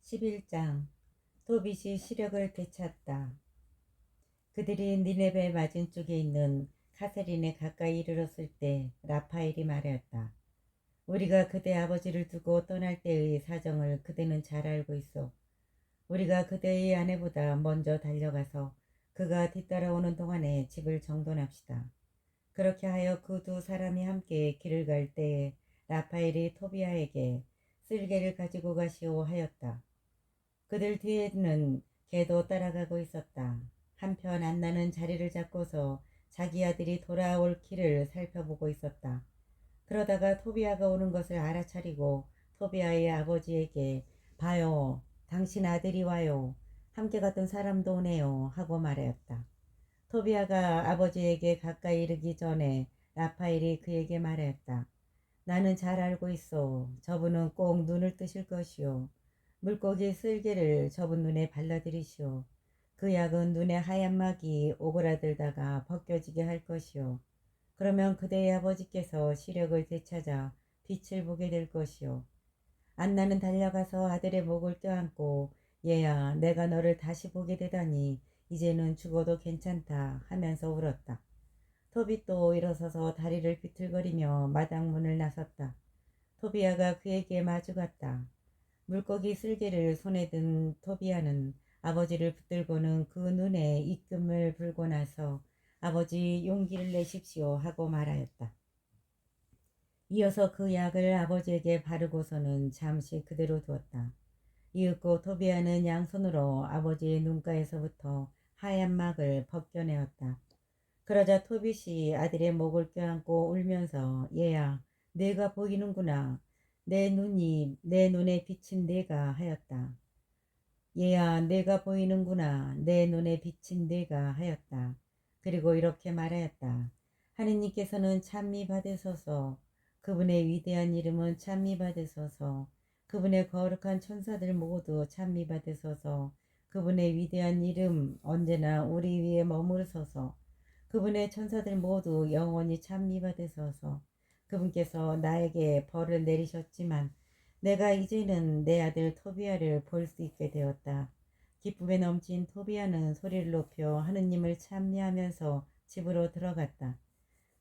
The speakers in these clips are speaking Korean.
11장. 도빗이 시력을 되찾다. 그들이 니네베 맞은쪽에 있는 카세린에 가까이 이르렀을 때 라파엘이 말하였다. 우리가 그대 아버지를 두고 떠날 때의 사정을 그대는 잘 알고 있어. 우리가 그대의 아내보다 먼저 달려가서 그가 뒤따라오는 동안에 집을 정돈합시다. 그렇게 하여 그 두 사람이 함께 길을 갈 때에 라파엘이 토비아에게 쓸개를 가지고 가시오 하였다. 그들 뒤에는 개도 따라가고 있었다. 한편 안나는 자리를 잡고서 자기 아들이 돌아올 길을 살펴보고 있었다. 그러다가 토비아가 오는 것을 알아차리고 토비아의 아버지에게 봐요, 당신 아들이 와요. 함께 갔던 사람도 오네요 하고 말하였다. 토비아가 아버지에게 가까이 이르기 전에 라파엘이 그에게 말하였다. 나는 잘 알고 있어. 저분은 꼭 눈을 뜨실 것이요. 물고기 쓸개를 저분 눈에 발라드리시오. 그 약은 눈에 하얀 막이 오그라들다가 벗겨지게 할 것이요. 그러면 그대의 아버지께서 시력을 되찾아 빛을 보게 될 것이요. 안나는 달려가서 아들의 목을 껴안고 얘야, 내가 너를 다시 보게 되다니 이제는 죽어도 괜찮다 하면서 울었다. 토빗도 일어서서 다리를 비틀거리며 마당문을 나섰다. 토비아가 그에게 마주갔다. 물고기 쓸개를 손에 든 토비아는 아버지를 붙들고는 그 눈에 입금을 불고 나서 아버지 용기를 내십시오 하고 말하였다. 이어서 그 약을 아버지에게 바르고서는 잠시 그대로 두었다. 이윽고 토비아는 양손으로 아버지의 눈가에서부터 하얀 막을 벗겨내었다. 그러자 토빗이 아들의 목을 껴안고 울면서 얘야, 내가 보이는구나. 내 눈에 비친 내가 하였다. 얘야, 내가 보이는구나. 내 눈에 비친 내가 하였다. 그리고 이렇게 말하였다. 하느님께서는 찬미 받으소서. 그분의 위대한 이름은 찬미 받으소서. 그분의 거룩한 천사들 모두 찬미 받으소서. 그분의 위대한 이름 언제나 우리 위에 머무르소서. 그분의 천사들 모두 영원히 찬미 받으소서. 그분께서 나에게 벌을 내리셨지만 내가 이제는 내 아들 토비아를 볼 수 있게 되었다. 기쁨에 넘친 토비아는 소리를 높여 하느님을 찬미하면서 집으로 들어갔다.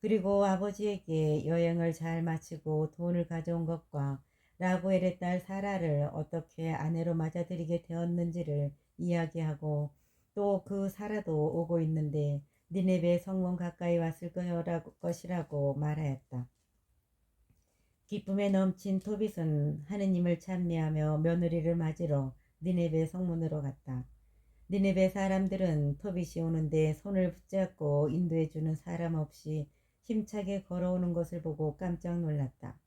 그리고 아버지에게 여행을 잘 마치고 돈을 가져온 것과 라구엘의 딸 사라를 어떻게 아내로 맞아들이게 되었는지를 이야기하고 또 그 사라도 오고 있는데 니네베 성문 가까이 왔을 것이라고 말하였다. 기쁨에 넘친 토빗은 하느님을 찬미하며 며느리를 맞으러 니네베 성문으로 갔다. 니네베 사람들은 토빗이 오는데 손을 붙잡고 인도해주는 사람 없이 힘차게 걸어오는 것을 보고 깜짝 놀랐다.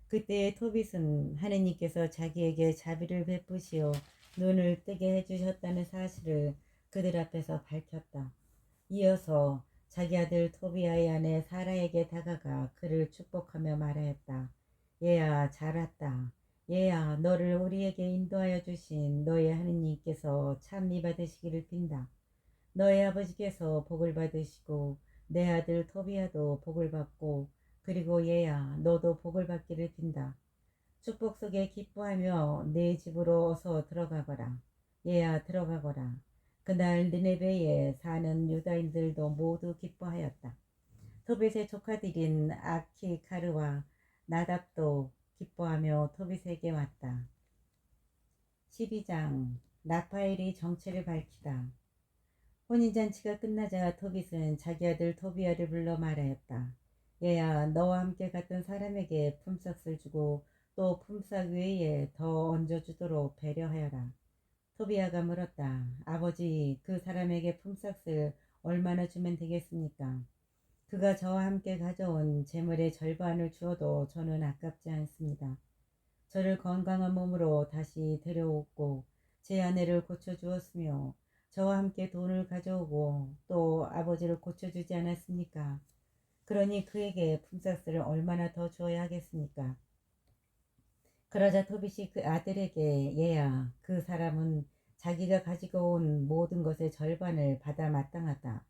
그때 토빗은 하느님께서 자기에게 자비를 베푸시어 눈을 뜨게 해주셨다는 사실을 그들 앞에서 밝혔다. 이어서 자기 아들 토비아의 아내 사라에게 다가가 그를 축복하며 말하였다. 얘야, 잘 왔다. 얘야, 너를 우리에게 인도하여 주신 너의 하느님께서 찬미 받으시기를 빈다. 너의 아버지께서 복을 받으시고 내 아들 토비아도 복을 받고 그리고 얘야, 너도 복을 받기를 빈다. 축복 속에 기뻐하며 내 집으로 어서 들어가거라. 얘야, 들어가거라. 그날 니네베에 사는 유다인들도 모두 기뻐하였다. 토빗의 조카들인 아키카르와 나답도 기뻐하며 토빗에게 왔다. 12장. 라파엘이 정체를 밝히다. 혼인잔치가 끝나자 토빗은 자기 아들 토비아를 불러 말하였다. 얘야, 너와 함께 갔던 사람에게 품삯을 주고 또 품삯 외에 더 얹어주도록 배려하여라. 토비아가 물었다. 아버지, 그 사람에게 품삯을 얼마나 주면 되겠습니까? 그가 저와 함께 가져온 재물의 절반을 주어도 저는 아깝지 않습니다. 저를 건강한 몸으로 다시 데려오고 제 아내를 고쳐주었으며 저와 함께 돈을 가져오고 또 아버지를 고쳐주지 않았습니까? 그러니 그에게 품삯을 얼마나 더 주어야 하겠습니까? 그러자 토빗이 그 아들에게 얘야, 그 사람은 자기가 가지고 온 모든 것의 절반을 받아 마땅하다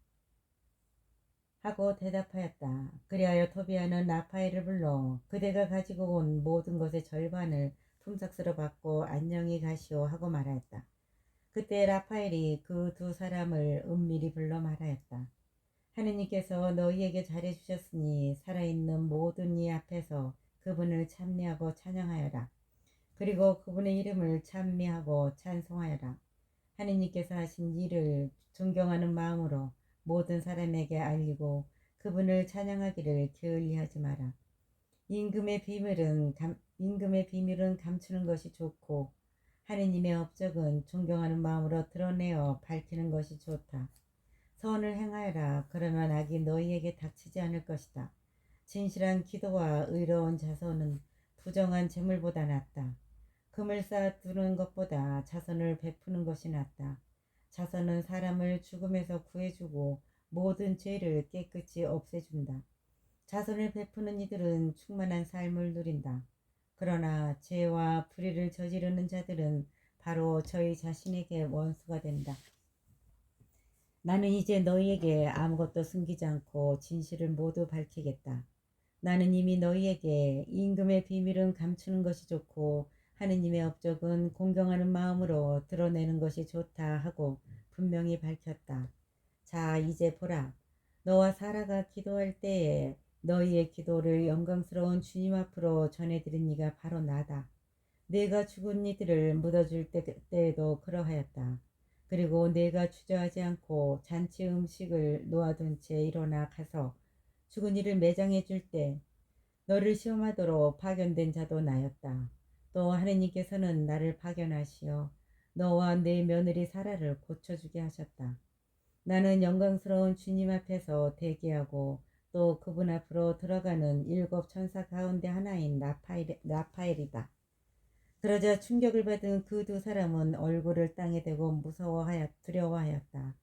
하고 대답하였다. 그리하여 토비아는 라파엘을 불러 그대가 가지고 온 모든 것의 절반을 품삯으로 받고 안녕히 가시오 하고 말하였다. 그때 라파엘이 그 두 사람을 은밀히 불러 말하였다. 하느님께서 너희에게 잘해주셨으니 살아있는 모든 이 앞에서 그분을 찬미하고 찬양하여라. 그리고 그분의 이름을 찬미하고 찬송하여라. 하느님께서 하신 일을 존경하는 마음으로 모든 사람에게 알리고 그분을 찬양하기를 게을리하지 마라. 임금의 비밀은 감추는 것이 좋고 하느님의 업적은 존경하는 마음으로 드러내어 밝히는 것이 좋다. 선을 행하여라. 그러면 악이 너희에게 닥치지 않을 것이다. 진실한 기도와 의로운 자선은 부정한 재물보다 낫다. 금을 쌓아두는 것보다 자선을 베푸는 것이 낫다. 자선은 사람을 죽음에서 구해주고 모든 죄를 깨끗이 없애준다. 자선을 베푸는 이들은 충만한 삶을 누린다. 그러나 죄와 불의를 저지르는 자들은 바로 저희 자신에게 원수가 된다. 나는 이제 너희에게 아무것도 숨기지 않고 진실을 모두 밝히겠다. 나는 이미 너희에게 임금의 비밀은 감추는 것이 좋고 하느님의 업적은 공경하는 마음으로 드러내는 것이 좋다 하고 분명히 밝혔다. 자, 이제 보라. 너와 사라가 기도할 때에 너희의 기도를 영광스러운 주님 앞으로 전해드린 이가 바로 나다. 내가 죽은 이들을 묻어줄 때에도 그러하였다. 그리고 내가 주저하지 않고 잔치 음식을 놓아둔 채 일어나 가서 죽은 이를 매장해 줄 때 너를 시험하도록 파견된 자도 나였다. 또 하느님께서는 나를 파견하시어 너와 내 며느리 사라를 고쳐주게 하셨다. 나는 영광스러운 주님 앞에서 대기하고 또 그분 앞으로 들어가는 7 천사 가운데 하나인 라파엘이다. 그러자 충격을 받은 그 두 사람은 얼굴을 땅에 대고 두려워하였다.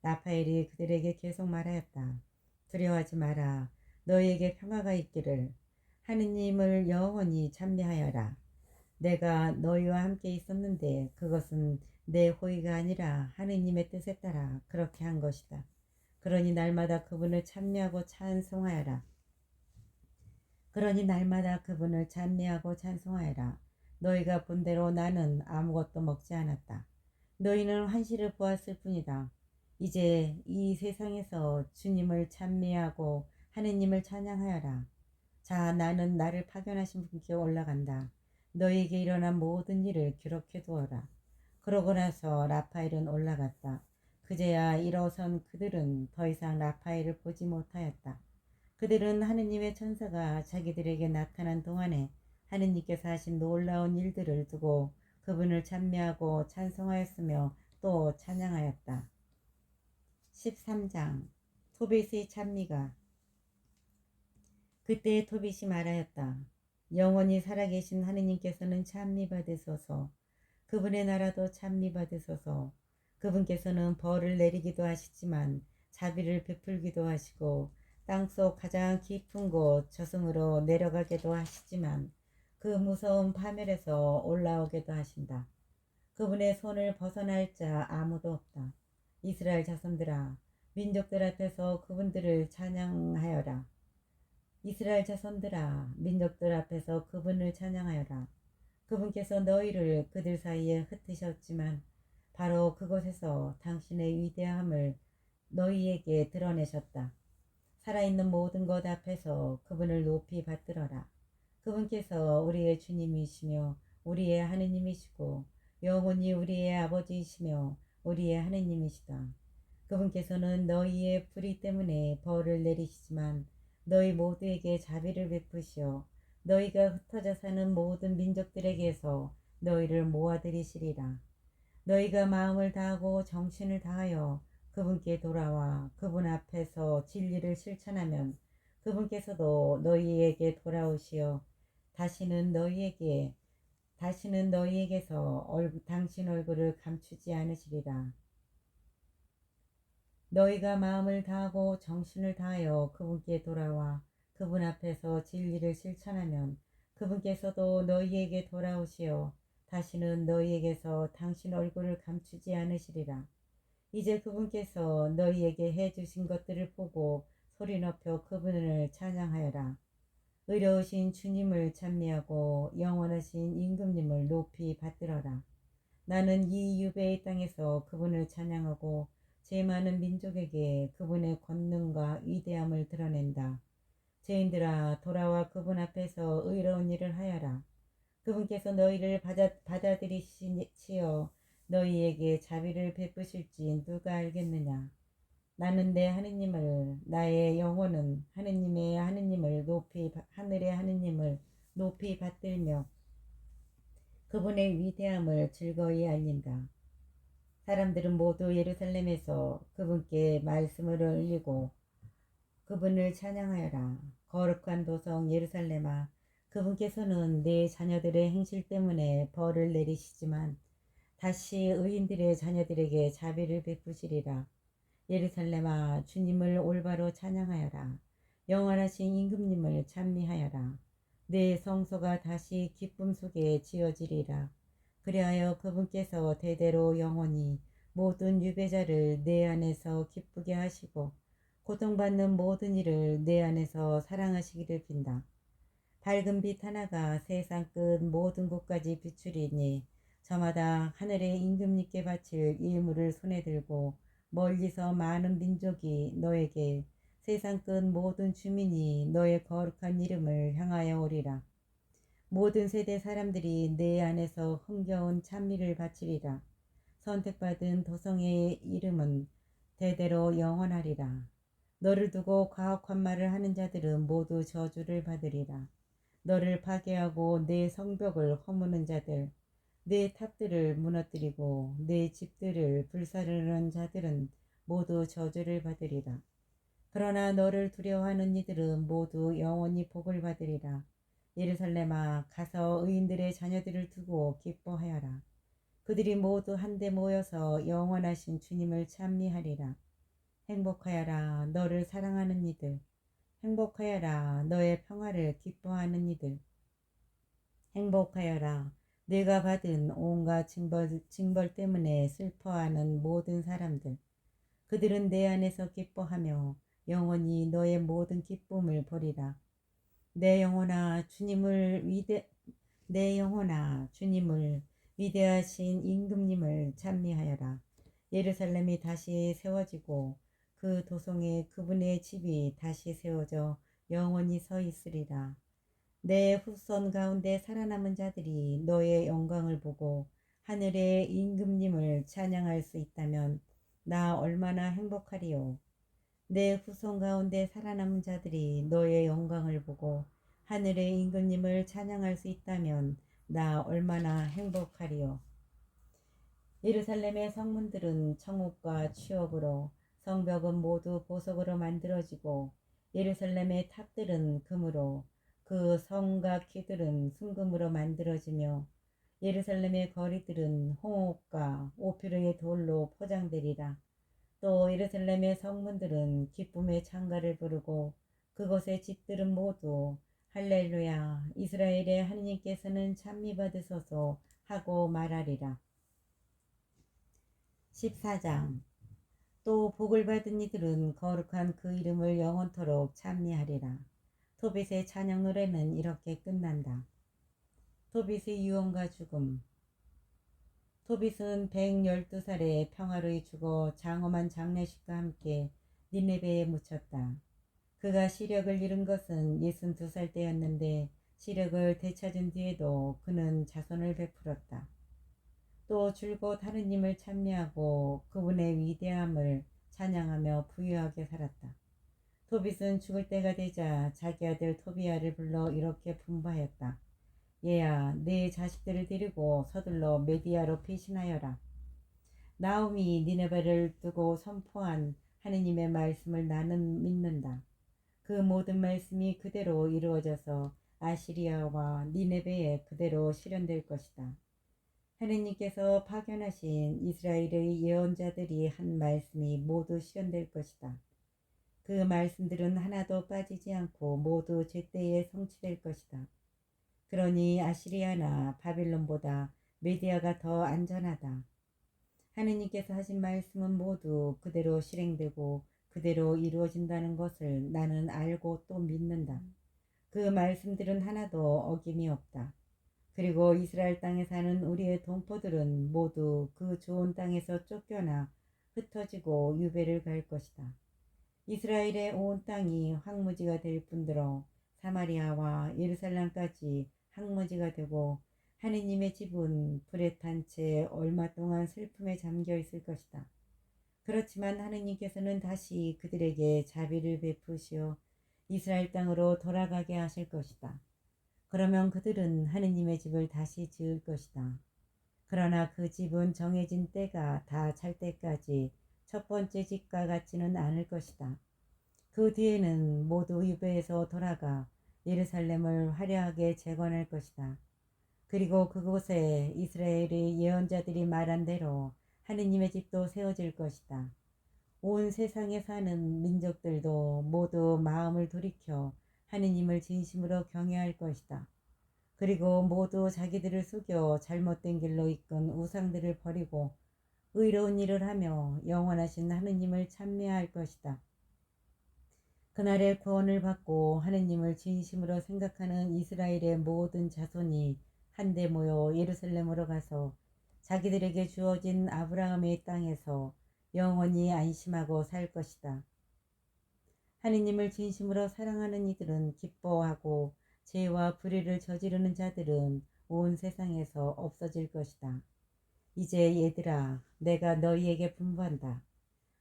라파엘이 그들에게 계속 말하였다. 두려워하지 마라. 너희에게 평화가 있기를. 하느님을 영원히 찬미하여라. 내가 너희와 함께 있었는데 그것은 내 호의가 아니라 하느님의 뜻에 따라 그렇게 한 것이다. 그러니 날마다 그분을 찬미하고 찬송하여라. 너희가 본대로 나는 아무것도 먹지 않았다. 너희는 환시를 보았을 뿐이다. 이제 이 세상에서 주님을 찬미하고 하느님을 찬양하여라. 자, 나는 나를 파견하신 분께 올라간다. 너희에게 일어난 모든 일을 기록해 두어라. 그러고 나서 라파엘은 올라갔다. 그제야 일어선 그들은 더 이상 라파엘을 보지 못하였다. 그들은 하느님의 천사가 자기들에게 나타난 동안에 하느님께서 하신 놀라운 일들을 두고 그분을 찬미하고 찬송하였으며 또 찬양하였다. 13장 토빗의 찬미가. 그때 토빗이 말하였다. 영원히 살아계신 하느님께서는 찬미받으소서. 그분의 나라도 찬미받으소서. 그분께서는 벌을 내리기도 하시지만 자비를 베풀기도 하시고 땅속 가장 깊은 곳 저승으로 내려가게도 하시지만 그 무서운 파멸에서 올라오게도 하신다. 그분의 손을 벗어날 자 아무도 없다. 이스라엘 자손들아, 민족들 앞에서 그분들을 찬양하여라. 이스라엘 자손들아, 민족들 앞에서 그분을 찬양하여라. 그분께서 너희를 그들 사이에 흩으셨지만 바로 그곳에서 당신의 위대함을 너희에게 드러내셨다. 살아있는 모든 것 앞에서 그분을 높이 받들어라. 그분께서 우리의 주님이시며 우리의 하느님이시고 영원히 우리의 아버지이시며 우리의 하느님이시다. 그분께서는 너희의 불의 때문에 벌을 내리시지만 너희 모두에게 자비를 베푸시어 너희가 흩어져 사는 모든 민족들에게서 너희를 모아들이시리라. 너희가 마음을 다하고 정신을 다하여 그분께 돌아와 그분 앞에서 진리를 실천하면 그분께서도 너희에게 돌아오시어 다시는 너희에게서 당신 얼굴을 감추지 않으시리라. 너희가 마음을 다하고 정신을 다하여 그분께 돌아와 그분 앞에서 진리를 실천하면 그분께서도 너희에게 돌아오시어 다시는 너희에게서 당신 얼굴을 감추지 않으시리라. 이제 그분께서 너희에게 해주신 것들을 보고 소리 높여 그분을 찬양하여라. 의로우신 주님을 찬미하고 영원하신 임금님을 높이 받들어라. 나는 이 유배의 땅에서 그분을 찬양하고 제 많은 민족에게 그분의 권능과 위대함을 드러낸다. 죄인들아, 돌아와 그분 앞에서 의로운 일을 하여라. 그분께서 너희를 받아들이시어 너희에게 자비를 베푸실지 누가 알겠느냐. 나는 내 하느님을, 나의 영혼은 하느님의 하느님을 하늘의 하느님을 높이 받들며 그분의 위대함을 즐거이 알린다. 사람들은 모두 예루살렘에서 그분께 말씀을 올리고 그분을 찬양하여라. 거룩한 도성 예루살렘아, 그분께서는 내 자녀들의 행실 때문에 벌을 내리시지만 다시 의인들의 자녀들에게 자비를 베푸시리라. 예루살렘아, 주님을 올바로 찬양하여라. 영원하신 임금님을 찬미하여라. 내 성소가 다시 기쁨 속에 지어지리라. 그리하여 그분께서 대대로 영원히 모든 유배자를 내 안에서 기쁘게 하시고 고통받는 모든 이를 내 안에서 사랑하시기를 빈다. 밝은 빛 하나가 세상 끝 모든 곳까지 비추리니 저마다 하늘의 임금님께 바칠 일물을 손에 들고 멀리서 많은 민족이 너에게 세상 끝 모든 주민이 너의 거룩한 이름을 향하여 오리라. 모든 세대 사람들이 내 안에서 흥겨운 찬미를 바치리라. 선택받은 도성의 이름은 대대로 영원하리라. 너를 두고 가혹한 말을 하는 자들은 모두 저주를 받으리라. 너를 파괴하고 내 성벽을 허무는 자들, 내 탑들을 무너뜨리고 내 집들을 불사르는 자들은 모두 저주를 받으리라. 그러나 너를 두려워하는 이들은 모두 영원히 복을 받으리라. 예루살렘아, 가서 의인들의 자녀들을 두고 기뻐하여라. 그들이 모두 한데 모여서 영원하신 주님을 찬미하리라. 행복하여라, 너를 사랑하는 이들. 행복하여라, 너의 평화를 기뻐하는 이들. 행복하여라, 내가 받은 온갖 징벌 때문에 슬퍼하는 모든 사람들. 그들은 내 안에서 기뻐하며 영원히 너의 모든 기쁨을 보리라. 내 영혼아 주님을 위대하신 임금님을 찬미하여라. 예루살렘이 다시 세워지고 그 도성에 그분의 집이 다시 세워져 영원히 서 있으리라. 내 후손 가운데 살아남은 자들이 너의 영광을 보고 하늘의 임금님을 찬양할 수 있다면 나 얼마나 행복하리요. 내 후손 가운데 살아남은 자들이 너의 영광을 보고 하늘의 임금님을 찬양할 수 있다면 나 얼마나 행복하리요. 예루살렘의 성문들은 청옥과 취업으로, 성벽은 모두 보석으로 만들어지고 예루살렘의 탑들은 금으로, 그 성과 키들은 순금으로 만들어지며 예루살렘의 거리들은 홍옥과 오피르의 돌로 포장되리라. 또 예루살렘의 성문들은 기쁨의 창가를 부르고 그곳의 집들은 모두 할렐루야, 이스라엘의 하느님께서는 찬미받으소서 하고 말하리라. 14장. 또 복을 받은 이들은 거룩한 그 이름을 영원토록 찬미하리라. 토빗의 찬양 노래는 이렇게 끝난다. 토빗의 유언과 죽음. 토빗은 112살에 평화로이 죽어 장엄한 장례식과 함께 니네베에 묻혔다. 그가 시력을 잃은 것은 62살 때였는데 시력을 되찾은 뒤에도 그는 자손을 베풀었다. 또 줄곧 하느님을 찬미하고 그분의 위대함을 찬양하며 부유하게 살았다. 토빗은 죽을 때가 되자 자기 아들 토비야를 불러 이렇게 분부하였다. 얘야, 내 자식들을 데리고 서둘러 메디아로 피신하여라. 나움이 니네베를 두고 선포한 하느님의 말씀을 나는 믿는다. 그 모든 말씀이 그대로 이루어져서 아시리아와 니네베에 그대로 실현될 것이다. 하느님께서 파견하신 이스라엘의 예언자들이 한 말씀이 모두 실현될 것이다. 그 말씀들은 하나도 빠지지 않고 모두 제때에 성취될 것이다. 그러니 아시리아나 바빌론보다 메디아가 더 안전하다. 하느님께서 하신 말씀은 모두 그대로 실행되고 그대로 이루어진다는 것을 나는 알고 또 믿는다. 그 말씀들은 하나도 어김이 없다. 그리고 이스라엘 땅에 사는 우리의 동포들은 모두 그 좋은 땅에서 쫓겨나 흩어지고 유배를 갈 것이다. 이스라엘의 온 땅이 황무지가 될 뿐더러 사마리아와 예루살렘까지 황무지가 되고 하느님의 집은 불에 탄 채 얼마 동안 슬픔에 잠겨 있을 것이다. 그렇지만 하느님께서는 다시 그들에게 자비를 베푸시어 이스라엘 땅으로 돌아가게 하실 것이다. 그러면 그들은 하느님의 집을 다시 지을 것이다. 그러나 그 집은 정해진 때가 다 찰 때까지 첫 번째 집과 같지는 않을 것이다. 그 뒤에는 모두 유배에서 돌아가 예루살렘을 화려하게 재건할 것이다. 그리고 그곳에 이스라엘의 예언자들이 말한 대로 하느님의 집도 세워질 것이다. 온 세상에 사는 민족들도 모두 마음을 돌이켜 하느님을 진심으로 경외할 것이다. 그리고 모두 자기들을 속여 잘못된 길로 이끈 우상들을 버리고 의로운 일을 하며 영원하신 하느님을 찬미할 것이다. 그날의 구원을 받고 하느님을 진심으로 생각하는 이스라엘의 모든 자손이 한데 모여 예루살렘으로 가서 자기들에게 주어진 아브라함의 땅에서 영원히 안심하고 살 것이다. 하느님을 진심으로 사랑하는 이들은 기뻐하고 죄와 불의를 저지르는 자들은 온 세상에서 없어질 것이다. 이제 얘들아, 내가 너희에게 분부한다.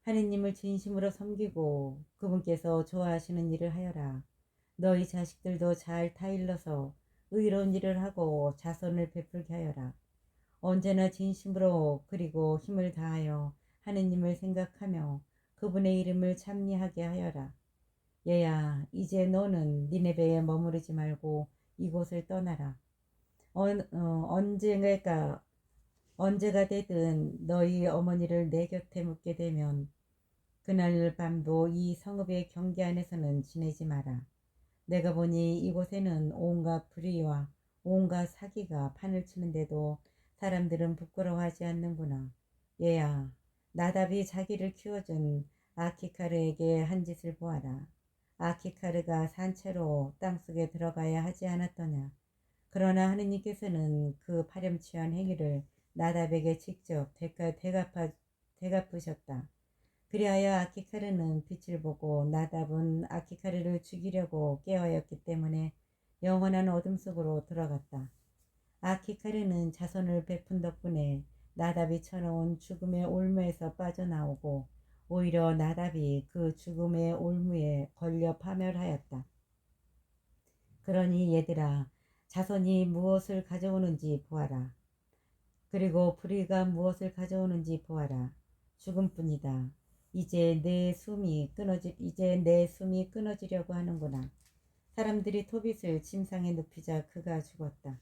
하느님을 진심으로 섬기고 그분께서 좋아하시는 일을 하여라. 너희 자식들도 잘 타일러서 의로운 일을 하고 자손을 베풀게 하여라. 언제나 진심으로 그리고 힘을 다하여 하느님을 생각하며 그분의 이름을 찬미하게 하여라. 얘야, 이제 너는 니네베에 머무르지 말고 이곳을 떠나라. 언제가 되든 너희 어머니를 내 곁에 묻게 되면 그날 밤도 이 성읍의 경계 안에서는 지내지 마라. 내가 보니 이곳에는 온갖 불의와 온갖 사기가 판을 치는데도 사람들은 부끄러워하지 않는구나. 얘야, 나답이 자기를 키워준 아키카르에게 한 짓을 보아라. 아키카르가 산채로 땅속에 들어가야 하지 않았더냐. 그러나 하느님께서는 그 파렴치한 행위를 나답에게 직접 대갚으셨다. 그리하여 아키카르는 빛을 보고 나답은 아키카르를 죽이려고 깨어였기 때문에 영원한 어둠 속으로 들어갔다. 아키카르는 자손을 베푼 덕분에 나답이 쳐놓은 죽음의 올무에서 빠져나오고 오히려 나답이 그 죽음의 올무에 걸려 파멸하였다. 그러니 얘들아, 자손이 무엇을 가져오는지 보아라. 그리고 불의가 무엇을 가져오는지 보아라. 죽음뿐이다. 이제 내 숨이 끊어지려고 하는구나. 사람들이 토빗을 침상에 눕히자 그가 죽었다.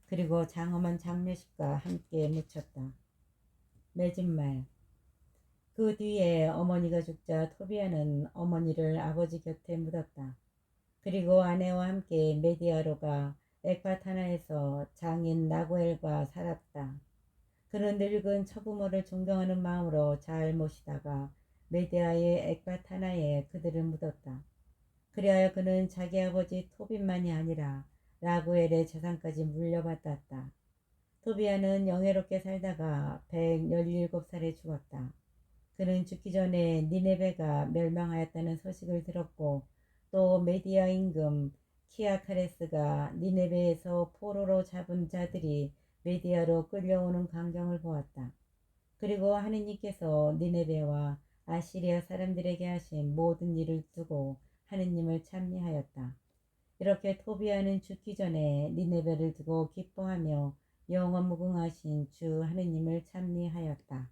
그리고 장엄한 장례식과 함께 묻혔다. 맺은말. 그 뒤에 어머니가 죽자 토비아는 어머니를 아버지 곁에 묻었다. 그리고 아내와 함께 메디아로가 엑바타나에서 장인 나고엘과 살았다. 그는 늙은 처부모를 존경하는 마음으로 잘 모시다가 메디아의 엑바타나에 그들을 묻었다. 그리하여 그는 자기 아버지 토빗만이 아니라 라구엘의 재산까지 물려받았다. 토비아는 영예롭게 살다가 117살에 죽었다. 그는 죽기 전에 니네베가 멸망하였다는 소식을 들었고 또 메디아 임금 키아카레스가 니네베에서 포로로 잡은 자들이 메디아로 끌려오는 광경을 보았다. 그리고 하느님께서 니네베와 아시리아 사람들에게 하신 모든 일을 두고 하느님을 찬미하였다. 이렇게 토비아는 죽기 전에 니네베를 두고 기뻐하며 영원무궁하신 주 하느님을 찬미하였다.